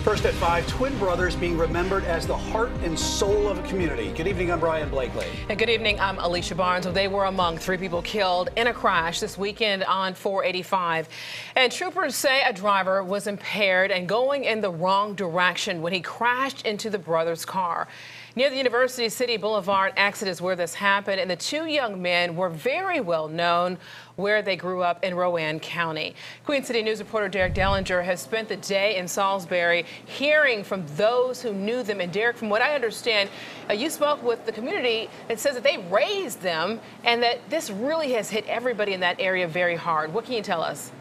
First at 5, twin brothers being remembered as the heart and soul of a community. Good evening, I'm Brian Blakely. And good evening, I'm Alicia Barnes. They were among 3 people killed in a crash this weekend on 485. And troopers say a driver was impaired and going in the wrong direction when he crashed into the brothers' car. Near the University City Blvd exit is where this happened, and the 2 young men were very well known where they grew up in Rowan County. Queen City News reporter Derek Dellinger has spent the day in Salisbury hearing from those who knew them. And Derek, from what I understand, you spoke with the community that says that they raised them and that this really has hit everybody in that area very hard. What can you tell us?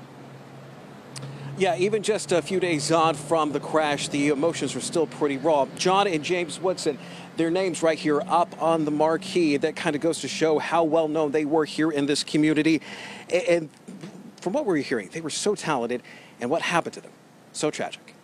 Yeah, even just a few days on from the crash, the emotions are still pretty raw. John and James Woodson, their names right here up on the marquee. That kind of goes to show how well known they were here in this community. And from what we're hearing, they were so talented, and what happened to them, so tragic.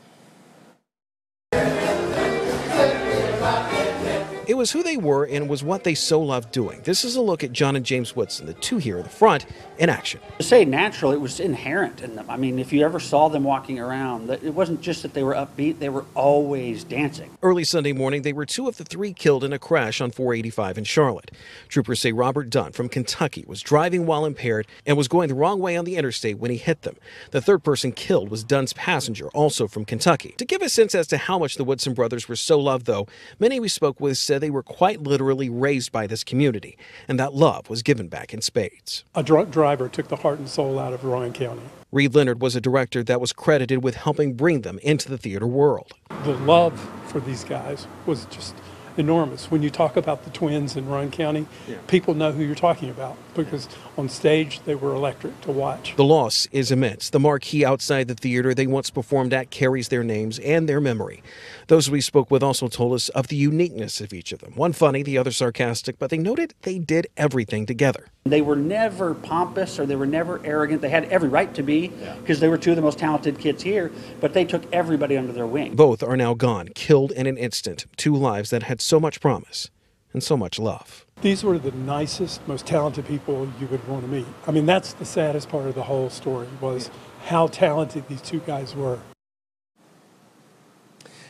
It was who they were and was what they so loved doing. This is a look at John and James Woodson, the 2 here in the front, in action. To say natural, it was inherent in them. I mean, if you ever saw them walking around, it wasn't just that they were upbeat, they were always dancing. Early Sunday morning, they were 2 of the 3 killed in a crash on 485 in Charlotte. Troopers say Robert Dunn from Kentucky was driving while impaired and was going the wrong way on the interstate when he hit them. The 3rd person killed was Dunn's passenger, also from Kentucky. To give a sense as to how much the Woodson brothers were so loved, though, many we spoke with said they were quite literally raised by this community, and that love was given back in spades. A drunk driver took the heart and soul out of Rowan County. Reed Leonard was a director that was credited with helping bring them into the theater world. The love for these guys was just enormous. When you talk about the twins in Rowan County, people know who you're talking about because on stage they were electric to watch. The loss is immense. The marquee outside the theater they once performed at carries their names and their memory. Those we spoke with also told us of the uniqueness of each of them. One funny, the other sarcastic, but they noted they did everything together. They were never pompous or they were never arrogant. They had every right to be because they were 2 of the most talented kids here, but they took everybody under their wing. Both are now gone, killed in an instant. 2 lives that had so much promise and so much love. These were the nicest, most talented people you would want to meet. I mean, that's the saddest part of the whole story was how talented these 2 guys were.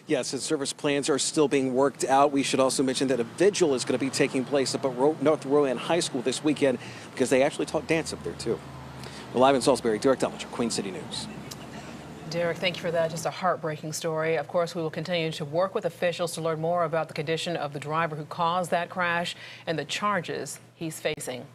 Yes, and service plans are still being worked out. We should also mention that a vigil is going to be taking place up at North Rowan High School this weekend because they actually taught dance up there, too. We're live in Salisbury, Derek Dellinger, Queen City News. Derek, thank you for that. Just a heartbreaking story. Of course, we will continue to work with officials to learn more about the condition of the driver who caused that crash and the charges he's facing.